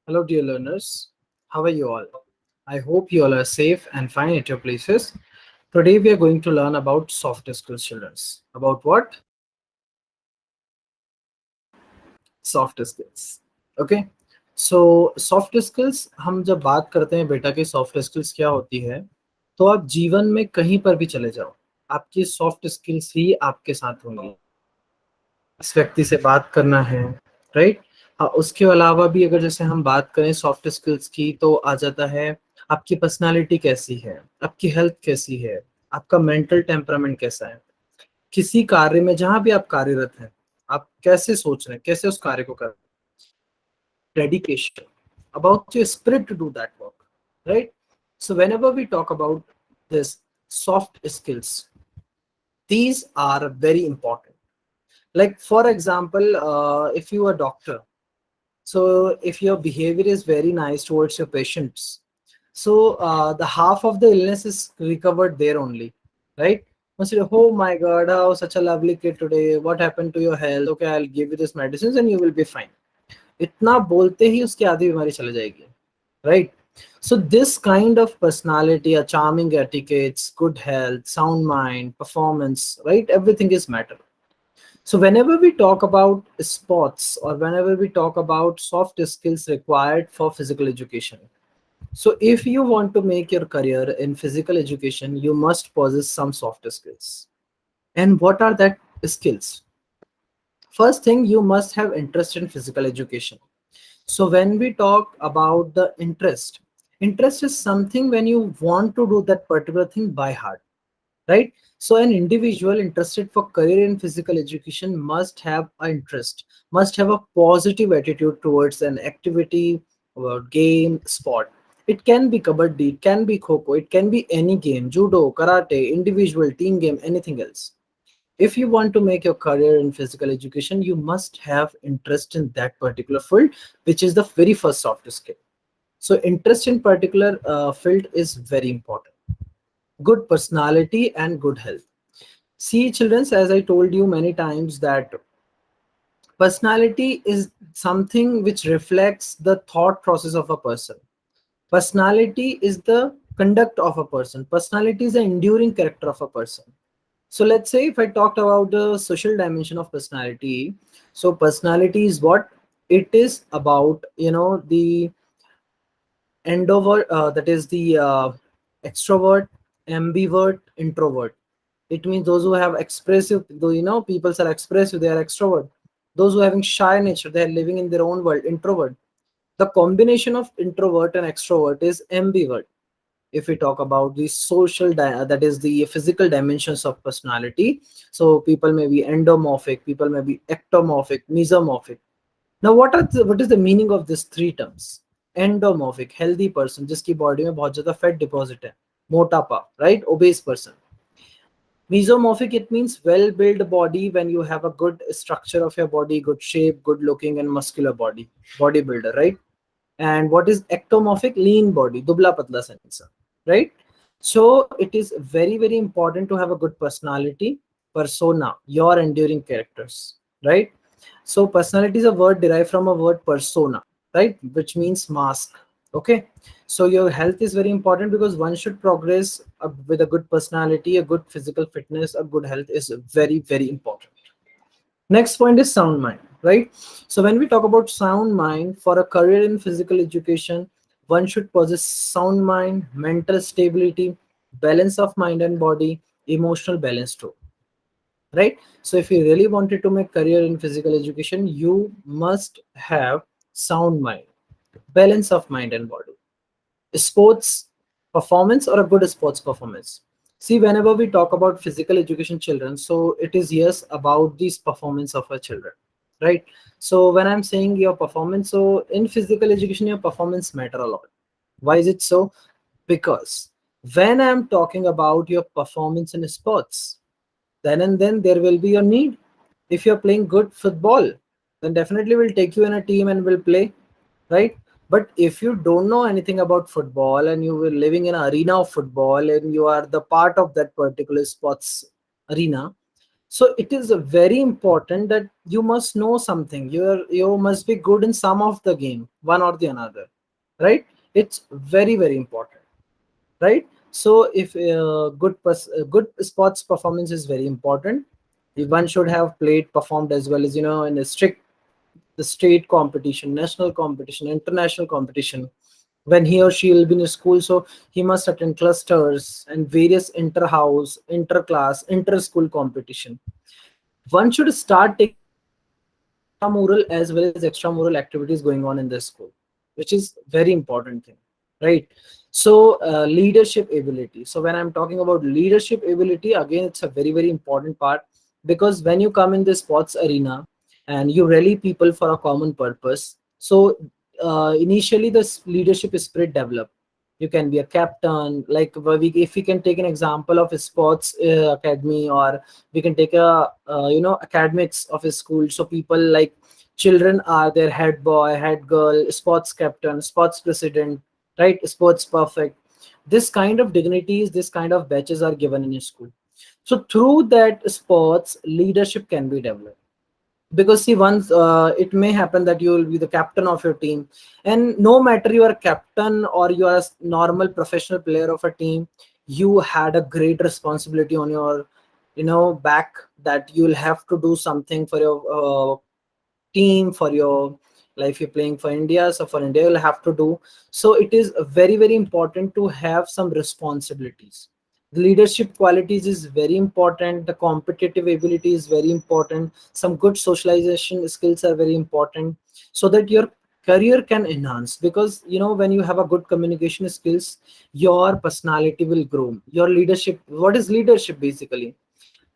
Hello, dear learners. How are you all? I hope you all are safe and fine at your places. Today, we are going to learn about soft skills, children. About what? Soft skills. Okay. So, soft skills हम जब बात करते हैं बेटा कि soft skills क्या होती है, तो आप जीवन में कहीं पर भी चले जाओ, आपकी सॉफ्ट स्किल्स ही आपके साथ होंगी। इस व्यक्ति से बात करना है, राइट। हाँ, उसके अलावा भी अगर जैसे हम बात करें सॉफ्ट स्किल्स की तो आ जाता है आपकी पर्सनालिटी कैसी है, आपकी हेल्थ कैसी है, आपका मेंटल टेम्परामेंट कैसा है, किसी कार्य में जहां भी आप कार्यरत हैं आप कैसे सोच रहे हैं, कैसे उस कार्य को कर रहे हैं, dedication, about your spirit to do that work, right. So whenever we talk about this soft skills, these are very important. Like for example, if you are a doctor, so if your behavior is very nice towards your patients, so the half of the illness is recovered there only, right? Once you, oh my god, how such a lovely kid today, what happened to your health, okay, I'll give you this medicines and you will be fine. इतना बोलते ही उसकी आधी बीमारी चले जाएगी, right? So this kind of personality, a charming etiquettes, good health, sound mind, performance, right, everything is matter. So, whenever we talk about sports or whenever we talk about soft skills required for physical education, so if you want to make your career in physical education, you must possess some soft skills. And what are that skills? First thing, you must have interest in physical education. So, when we talk about the interest, interest is something when you want to do that particular thing by heart, right? So an individual interested for career in physical education must have an interest, must have a positive attitude towards an activity or game, sport. It can be kabaddi, it can be kho, it can be any game, judo, karate, individual, team game, anything else. If you want to make your career in physical education, you must have interest in that particular field, which is the very first soft skill. So interest in particular field is very important. Good personality and good health. See, children, as I told you many times, that personality is something which reflects the thought process of a person. Personality is the conduct of a person. Personality is the enduring character of a person. So, let's say if I talked about the social dimension of personality, so personality is what it is about, the that is the extrovert, ambivert, introvert. It means those who have expressive, though people are expressive, they are extrovert. Those who are having shy nature, they are living in their own world, introvert. The combination of introvert and extrovert is ambivert. If we talk about the that is the physical dimensions of personality, so people may be endomorphic, people may be ectomorphic, mesomorphic. Now, what is the meaning of these three terms? Endomorphic, healthy person, जिसकी body में बहुत ज्यादा fat deposit है, मोटापा, right? Obese person. Mesomorphic, it means well-built body, when you have a good structure of your body, good shape, good looking and muscular body, bodybuilder, right? And what is ectomorphic? Lean body, dubla patla sa insan, right? So it is very, very important to have a good personality, persona, your enduring characters, right? So personality is a word derived from a word persona, right, which means mask. Okay. So your health is very important because one should progress with a good personality, a good physical fitness, a good health is very, very important. Next point is sound mind, right? So when we talk about sound mind for a career in physical education, one should possess sound mind, mental stability, balance of mind and body, emotional balance too, right? So if you really wanted to make career in physical education, you must have sound mind, balance of mind and body, sports performance or a good sports performance. See, whenever we talk about physical education children, so it is yes about this performance of our children, right? So when I'm saying your performance, so in physical education your performance matter a lot. Why is it so? Because when I'm talking about your performance in sports, then and then there will be a need. If you're playing good football, then definitely we'll take you in a team and we'll play, right? But if you don't know anything about football and you were living in an arena of football and you are the part of that particular sports arena, So it is very important that you must know something. You must be good in some of the game, one or the another, right? It's very very important, right? So if good sports performance is very important. One should have played, performed as well as, in a strict the state competition, national competition, international competition. When he or she will be in school, so he must attend clusters and various inter-house, inter-class, inter-school competition. One should start taking intramural as well as extramural activities going on in the school, which is very important thing, right? So leadership ability. So when I'm talking about leadership ability, again, it's a very very important part, because when you come in the sports arena and you rally people for a common purpose, so initially this leadership spirit develop. You can be a captain, like if we can take an example of a sports academy, or we can take a academics of a school. So people like children are their head boy, head girl, sports captain, sports president, right? Sports perfect. This kind of dignities, this kind of badges are given in a school. So through that sports leadership can be developed. Because see, once it may happen that you will be the captain of your team, and no matter you are a captain or you are a normal professional player of a team, you had a great responsibility on your back, that you'll have to do something for your team, for your life. You're playing for India, so for India you'll have to do. So it is very very important to have some responsibilities. The leadership qualities is very important, the competitive ability is very important, some good socialization skills are very important, so that your career can enhance. Because when you have a good communication skills, your personality will grow. Your leadership, what is leadership basically?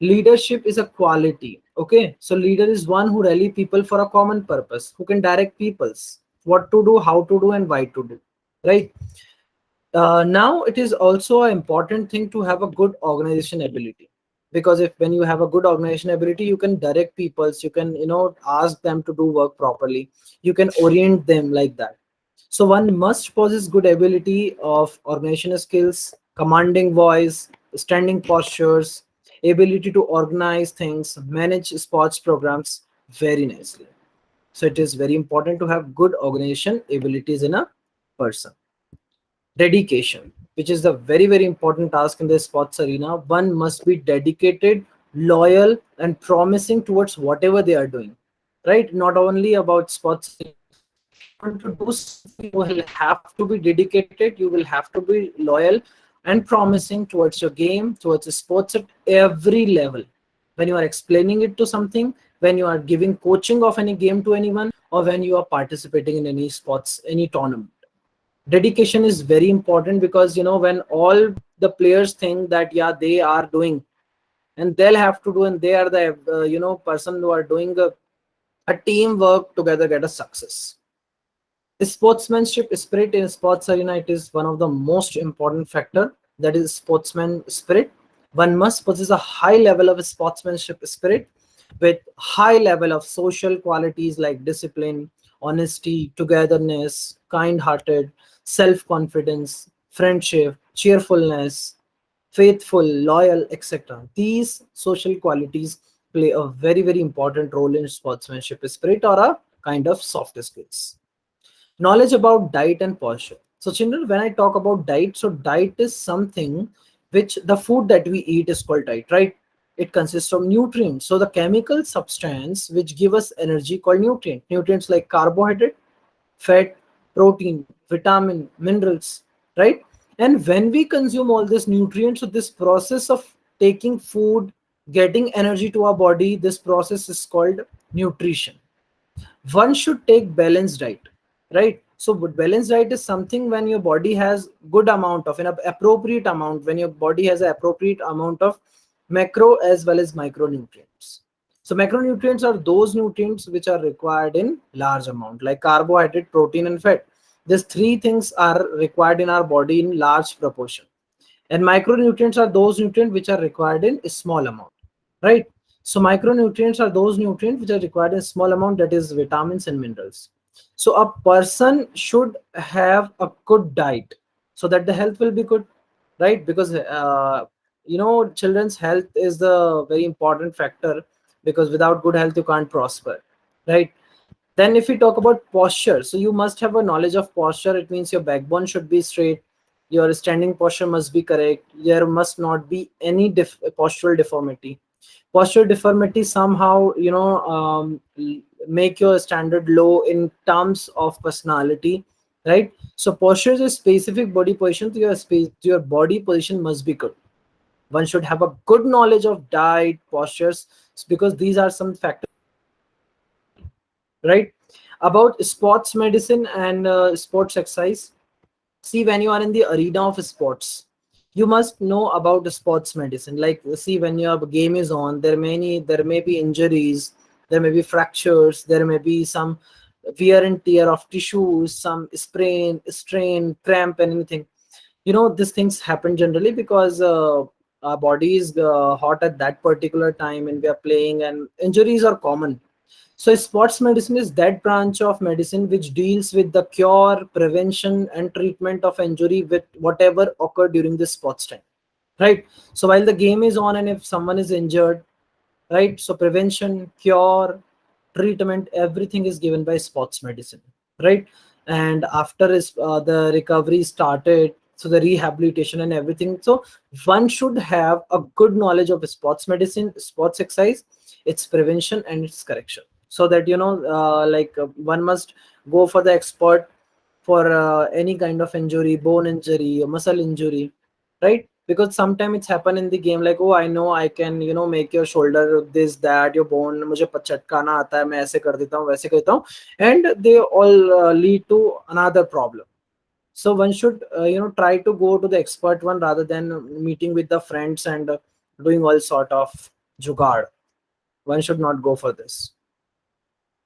Leadership is a quality. Okay, so leader is one who rally people for a common purpose, who can direct people's what to do, how to do, and why to do, right? Now it is also an important thing to have a good organization ability. Because if when you have a good organization ability, you can direct people's, you can ask them to do work properly, you can orient them like that. So one must possess good ability of organization skills, commanding voice, standing postures, ability to organize things, manage sports programs very nicely. So it is very important to have good organization abilities in a person. Dedication, which is the very very important task in the sports arena. One must be dedicated, loyal, and promising towards whatever they are doing, right? Not only about sports arena. If you want to do something, you will have to be dedicated, you will have to be loyal and promising towards your game, towards the sports at every level. When you are explaining it to something, when you are giving coaching of any game to anyone, or when you are participating in any sports, any tournament, dedication is very important. Because when all the players think that yeah they are doing and they'll have to do, and they are the person who are doing a teamwork together, get a success. Sportsmanship spirit in sports arena, it is one of the most important factor. That is sportsman spirit. One must possess a high level of sportsmanship spirit, with high level of social qualities like discipline, honesty, togetherness, kind-hearted, self-confidence, friendship, cheerfulness, faithful, loyal, etc. These social qualities play a very very important role in sportsmanship spirit, or a kind of soft skills. Knowledge about diet and posture. So children, when I talk about diet, so diet is something which the food that we eat is called diet, right? It consists of nutrients. So the chemical substance which give us energy called nutrient. Nutrients like carbohydrate, fat, protein, vitamin, minerals, right? And when we consume all these nutrients, so this process of taking food, getting energy to our body, this process is called nutrition. One should take balanced diet, right? So balanced diet is something when your body has good amount of an appropriate amount, when your body has an appropriate amount of macro as well as micronutrients. So macronutrients are those nutrients which are required in large amount, like carbohydrate, protein, and fat. These three things are required in our body in large proportion, and micronutrients are those nutrients which are required in a small amount, right? So micronutrients are those nutrients which are required in small amount, that is vitamins and minerals. So a person should have a good diet so that the health will be good, right? Because children's health is the very important factor, because without good health you can't prosper, right? Then if we talk about posture, so you must have a knowledge of posture. It means your backbone should be straight, your standing posture must be correct, there must not be any postural deformity. Postural deformity somehow make your standard low in terms of personality, right? So posture is a specific body position. To your space, to your body position must be good. One should have a good knowledge of diet, postures, because these are some factors, right? About sports medicine and sports exercise. See, when you are in the arena of sports, you must know about the sports medicine. Like, see, when your game is on, there may be injuries, there may be fractures, there may be some wear and tear of tissues, some sprain, strain, cramp, and anything. These things happen generally because our body is hot at that particular time and we are playing, and injuries are common. So sports medicine is that branch of medicine which deals with the cure, prevention, and treatment of injury with whatever occurred during the sports time, right? So while the game is on and if someone is injured, right? So prevention, cure, treatment, everything is given by sports medicine, right? And after the recovery started, so the rehabilitation and everything. So one should have a good knowledge of sports medicine, sports exercise, its prevention and its correction, so that one must go for the expert for any kind of injury, bone injury or muscle injury, right? Because sometimes it's happen in the game, like, oh, I know I can make your shoulder this that, your bone मुझे चटकाना आता है, मैं ऐसे कर देता हूँ, वैसे करता हूँ, and they all lead to another problem. So one should try to go to the expert one rather than meeting with the friends and doing all sort of jugaad. One should not go for this.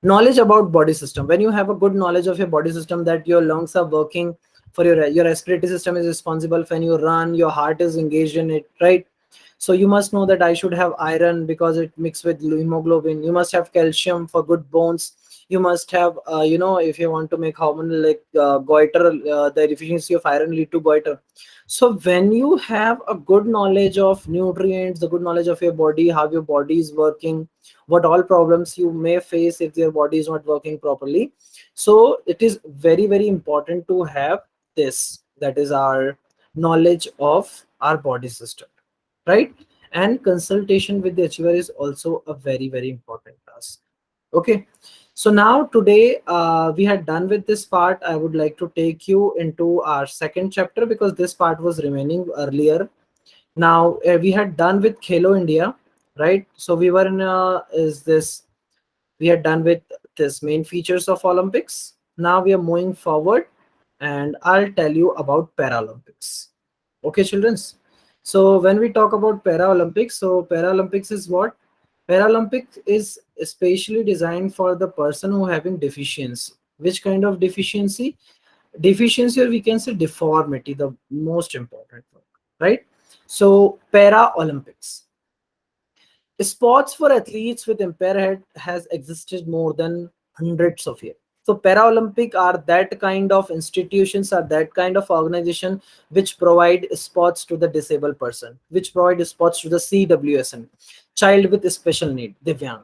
Knowledge about body system. When you have a good knowledge of your body system, that your lungs are working, for your respiratory system is responsible when you run, your heart is engaged in it, right? So you must know that I should have iron because it mixed with hemoglobin. You must have calcium for good bones. You must have if you want to make hormonal, like goiter, the deficiency of iron lead to goiter. So when you have a good knowledge of nutrients, the good knowledge of your body, how your body is working, what all problems you may face if your body is not working properly, so it is very very important to have this, that is our knowledge of our body system, right? And consultation with the achiever is also a very very important task. Okay, so now today we had done with this part. I would like to take you into our second chapter because this part was remaining earlier. Now we had done with Khelo India, right? So we were in is this we are done with this main features of Olympics. Now we are moving forward, and I'll tell you about Paralympics. Okay, childrens. So when we talk about Paralympics, so Paralympics is what? Paralympics is especially designed for the person who having deficiency. Which kind of deficiency? Deficiency, or we can say deformity, the most important one, right? So Paralympics. Sports for athletes with impaired head has existed more than hundreds of years. So Paralympic are that kind of institutions, are that kind of organization which provide sports to the disabled person, which provide sports to the CWSN, child with special need, Divyang.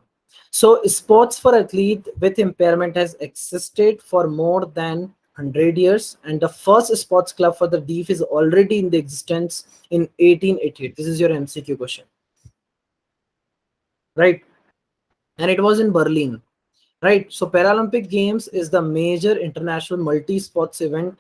So sports for athlete with impairment has existed for more than 100 years, and the first sports club for the deaf is already in the existence in 1888. This is your MCQ question, right? And it was in Berlin, right? So Paralympic Games is the major international multi-sports event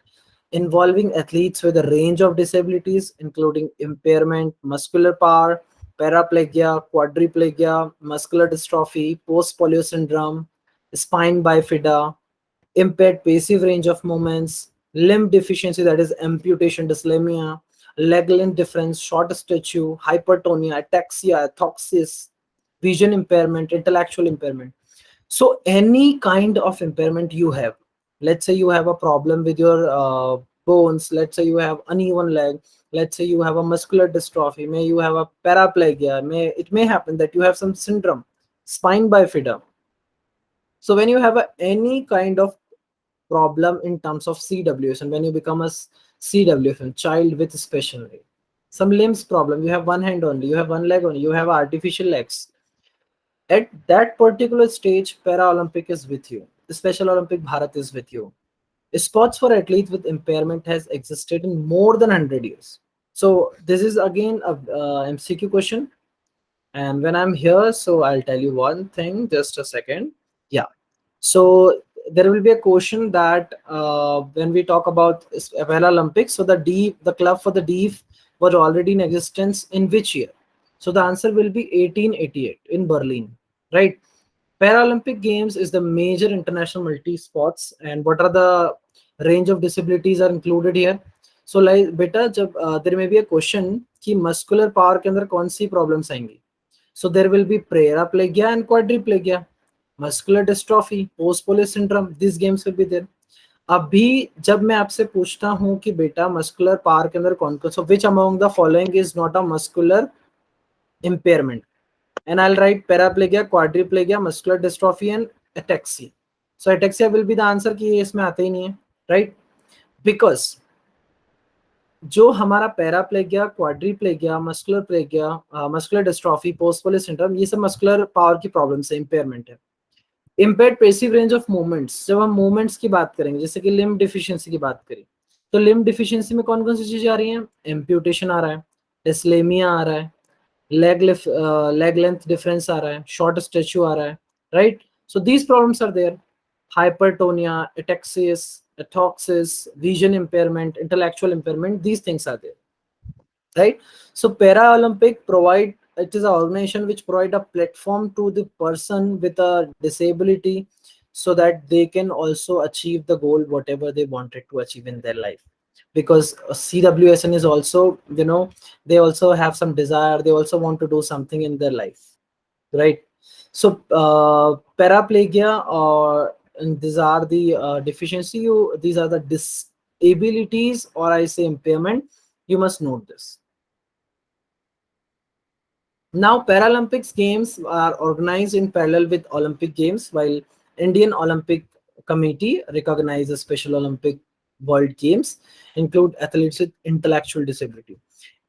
involving athletes with a range of disabilities, including impairment, muscular power, paraplegia, quadriplegia, muscular dystrophy, post-polio syndrome, spine bifida, impaired passive range of movements, limb deficiency, that is amputation, dyslethia, leg length difference, short stature, hypertonia, ataxia, athoxis, vision impairment, intellectual impairment. So any kind of impairment you have, let's say you have a problem with your bones, let's say you have uneven leg, let's say you have a muscular dystrophy, may you have a paraplegia, it may happen that you have some syndrome, spine bifida. So when you have any kind of problem in terms of CWS, and when you become a CWF, child with special need, some limbs problem, you have one hand only, you have one leg only, you have artificial legs. At that particular stage, Paralympic is with you. The Special Olympic Bharat is with you. Sports for athletes with impairment has existed in more than 100 years. So this is again a MCQ question. And when I'm here, so I'll tell you one thing, just a second. Yeah. So there will be a question that when we talk about Paralympics, so the club for the DEEF was already in existence in which year? So the answer will be 1888 in Berlin, right? Paralympic Games is the major international multi-sports, and what are the range of disabilities are included here? So like बेटा जब there may be a question कि muscular power के अंदर कौन सी problems आएंगी? So there will be paraplegia and quadriplegia, muscular dystrophy, post-police syndrome. These games will be there. अभी जब मैं आपसे पूछता हूँ कि बेटा मस्कुलर पावर के अंदर कौन कौन, so which among the following is not a muscular impairment? And I'll write paraplegia, quadriplegia, muscular dystrophy and ataxia. So ataxia will be the answer कि ये इसमें आता ही नहीं है, right? Because जो हमारा paraplegia, quadriplegia, muscular plegia, muscular dystrophy, post polio syndrome, ये सब मस्कुलर पावर की प्रॉब्लम से इम्पेयरमेंट है. Impaired passive range of movements, जब हम मूवमेंट्स की बात करेंगे, जैसे कि लिम्ब डिफिशियंसी की बात करें, तो लिम्ब डिफिशियंसी में कौन कौन सी चीजें आ रही हैं? एम्प्यूटेशन आ रहा है, डिस्लेमिया आ रहा है, लेग लेंथ डिफरेंस आ रहा है, शॉर्ट स्टेचू आ रहा है, right? So these problems are there. Hypertonia, ataxia, atoxis, vision impairment, intellectual impairment, these things are there, right? So Paralympic provide, it is an organization which provide a platform to the person with a disability so that they can also achieve the goal whatever they wanted to achieve in their life. Because CWSN is also, you know, they also have some desire, they also want to do something in their life, right? So paraplegia, or and these are the deficiency, these are the disabilities, or I say impairment. You must note this. Now Paralympics games are organized in parallel with Olympic games, while Indian Olympic Committee recognizes Special Olympic World Games include athletes with intellectual disability.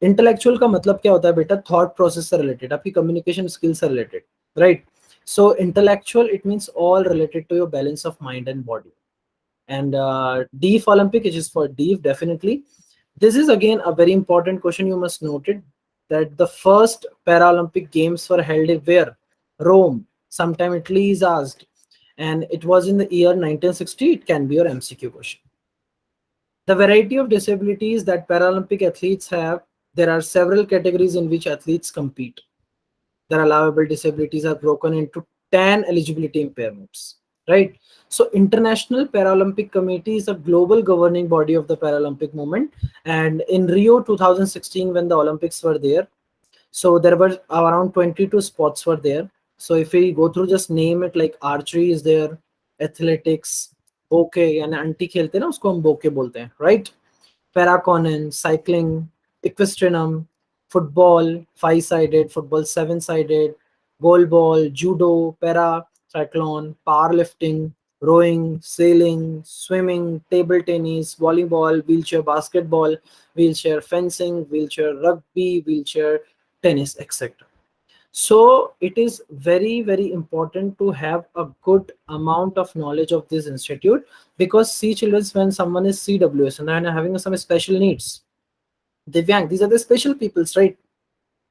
Intellectual का मतलब क्या होता है बेटा? Thought process से related, आपकी communication skill से related, right? So intellectual, it means all related to your balance of mind and body. And DEEF Olympic, which is for DEEF, definitely. This is again a very important question. You must note it, that the first Paralympic Games were held in where? Rome. Sometime Italy is asked, and it was in the year 1960. It can be your MCQ question. The variety of disabilities that Paralympic athletes have, there are several categories in which athletes compete. Their allowable disabilities are broken into 10 eligibility impairments, right? So International Paralympic Committee is a global governing body of the Paralympic movement. And in Rio 2016, when the Olympics were there, so there were around 22 sports were there. So if we go through, just name it, like archery is there, athletics, bouquet, यानी aunty खेलते हैं ना, उसको हम bouquet बोलते हैं, right? Paraconon, cycling, equestrian, football, 5-sided, football 7-sided, goalball, judo, para, cyclone, powerlifting, rowing, sailing, swimming, table tennis, volleyball, wheelchair basketball, wheelchair fencing, wheelchair rugby, wheelchair tennis, etc. So it is very, very important to have a good amount of knowledge of this institute, because see children, when someone is CWS and having some special needs, Divyang, these are the special peoples, right?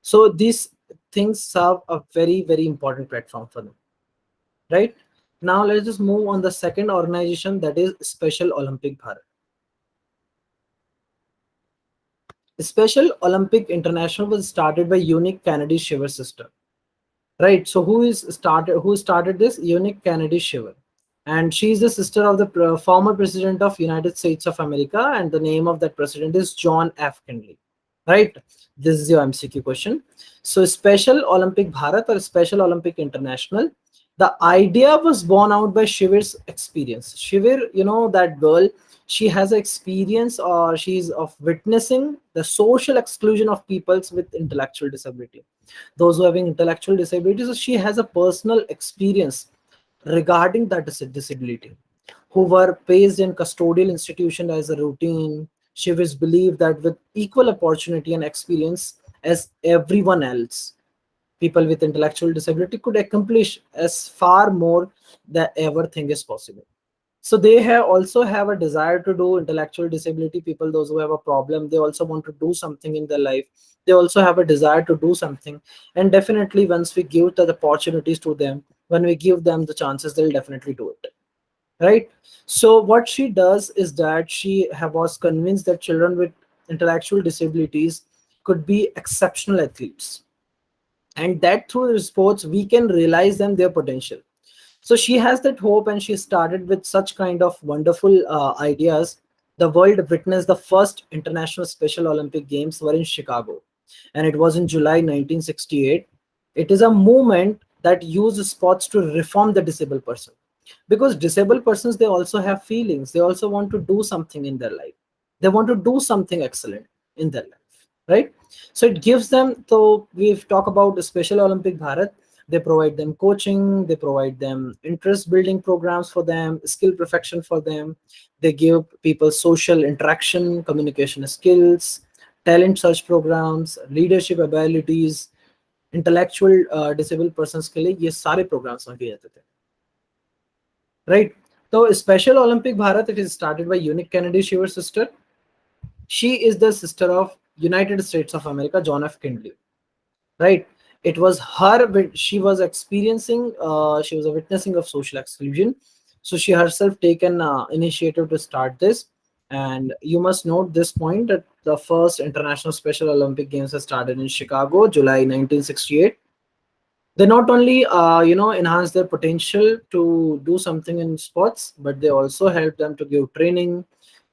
So these things serve a very, very important platform for them, right? Now let's just move on the second organization, that is Special Olympic Bharat. Special Olympic International was started by Unique Kennedy Shiver sister. Right. So who started this? Unique Kennedy Shiver, and she is the sister of the former president of United States of America, and the name of that president is John F. Kennedy. Right. This is your MCQ question. So Special Olympic Bharat or Special Olympic International, the idea was born out by Shiver's experience. Shiver, you know that girl, she has experience, or she's of witnessing the social exclusion of peoples with intellectual disability, those who having intellectual disabilities. So she has a personal experience regarding that disability, who were placed in custodial institution as a routine. Shivers believe that with equal opportunity and experience as everyone else, people with intellectual disability could accomplish as far more than ever thing is possible. So they have also have a desire to do. Intellectual disability people, those who have a problem, they also want to do something in their life. They also have a desire to do something, and definitely once we give the opportunities to them, when we give them the chances, they'll definitely do it, right? So what she does is that was convinced that children with intellectual disabilities could be exceptional athletes, and that through sports we can realize them their potential. So she has that hope, and she started with such kind of wonderful ideas. The world witnessed the first international Special Olympic Games were in Chicago, and it was in July 1968. It is a movement that used sports to reform the disabled person, because disabled persons, they also have feelings. They also want to do something in their life. They want to do something excellent in their life, right? So it gives them. So we've talked about the Special Olympic Bharat. They provide them coaching, they provide them interest building programs for them, skill perfection for them. They give people social interaction, communication skills, talent search programs, leadership abilities, intellectual disabled persons के लिए ये सारे programs वहाँ किए जाते थे, right? So Special Olympic Bharat, it is started by Unique Kennedy Shiver's sister. She is the sister of United States of America John F. Kennedy, right? It was her, she was experiencing, she was a witnessing of social exclusion, so she herself taken initiative to start this. And you must note this point, that the first international Special Olympic Games has started in Chicago, July 1968. They not only enhance their potential to do something in sports, but they also help them to give training,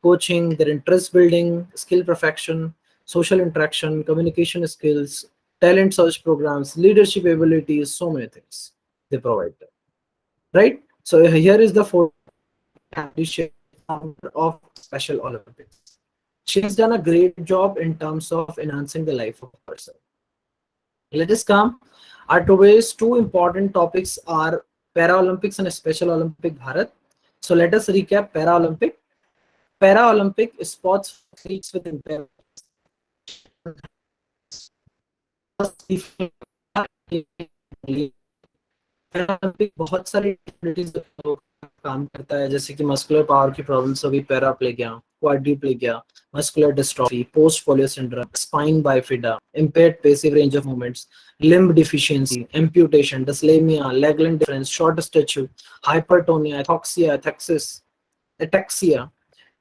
coaching, their interest building, skill perfection, social interaction, communication skills, talent search programs, leadership abilities, so many things they provide them, right? So here is the photo of Special Olympics. She has done a great job in terms of enhancing the life of a person. Let us come. Our today's two important topics are Paralympics and Special Olympic Bharat. So let us recap Paralympic. Paralympic sports athletes with impairment. Paralympic बहुत सारी activities काम करता है, जैसे कि muscular power की problems हो गई, paraplegia, quadriplegia, muscular dystrophy, post polio syndrome, spine bifida, impaired passive range of movements, limb deficiency, amputation, dyslethia, leg length difference, short stature, hypertonia, athoxia, ataxia,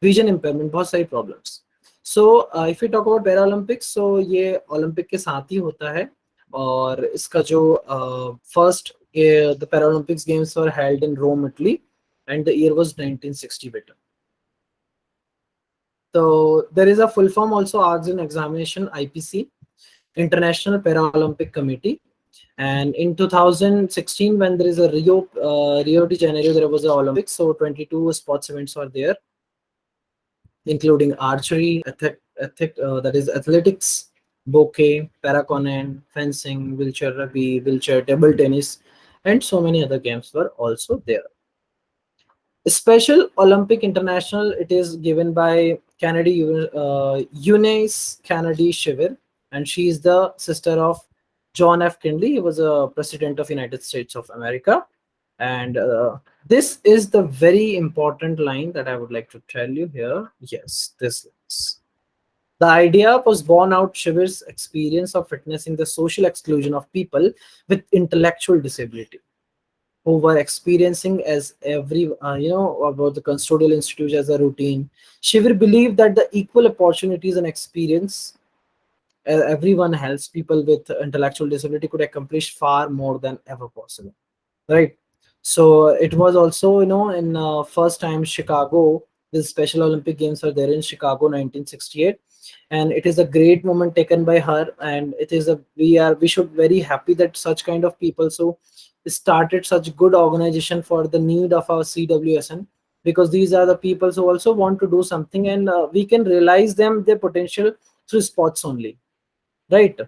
vision impairment, बहुत सारी problems. So if you talk about Paralympics, so ये Olympic के साथ ही होता है. और इसका जो first the Paralympics games were held in Rome, Italy, and the year was 1960 better. So there is a full form also asked in examination, IPC, International Paralympic Committee. And in 2016, when there is a Rio de Janeiro, there was a Olympics, so 22 sports events were there, including archery, that is athletics, bouquet, paracanon, fencing, wheelchair rugby, wheelchair table tennis, and so many other games were also there. Special Olympic International, it is given by Kennedy, Eunice Kennedy Shiver, and she is the sister of John F. Kennedy. He was a president of United States of America. And this is the very important line that I would like to tell you here. Yes, this is. The idea was born out Shiver's experience of witnessing the social exclusion of people with intellectual disability, who were experiencing as every about the custodial institute as a routine. Shiver believed that the equal opportunities and experience everyone else, people with intellectual disability, could accomplish far more than ever possible, right? So it was also, in first time Chicago, the Special Olympic Games were there in Chicago 1968, and it is a great moment taken by her. And it is a we should very happy that such kind of people so started such good organization for the need of our CWSN, because these are the people who also want to do something, and we can realize them their potential through sports only, right?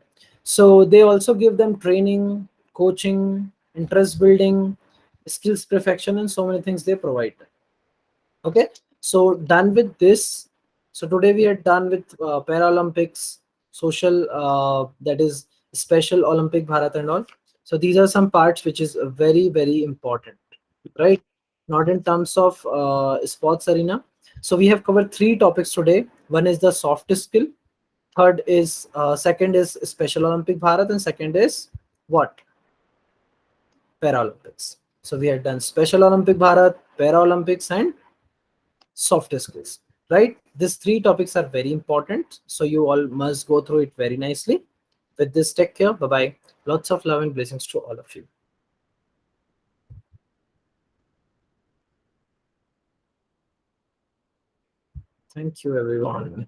So they also give them training, coaching, interest building, skills perfection, and so many things they provide. Okay, so done with this. So today we are done with Paralympics, social, that is Special Olympic Bharat and all. So these are some parts which is very, very important, right? Not in terms of sports arena. So we have covered three topics today. One is the soft skill. Third is second is Special Olympic Bharat, and second is what? Paralympics. So we have done Special Olympic Bharat, Paralympics, and soft skills, right? These three topics are very important, so you all must go through it very nicely. With this, take care. Bye bye. Lots of love and blessings to all of you. Thank you, everyone.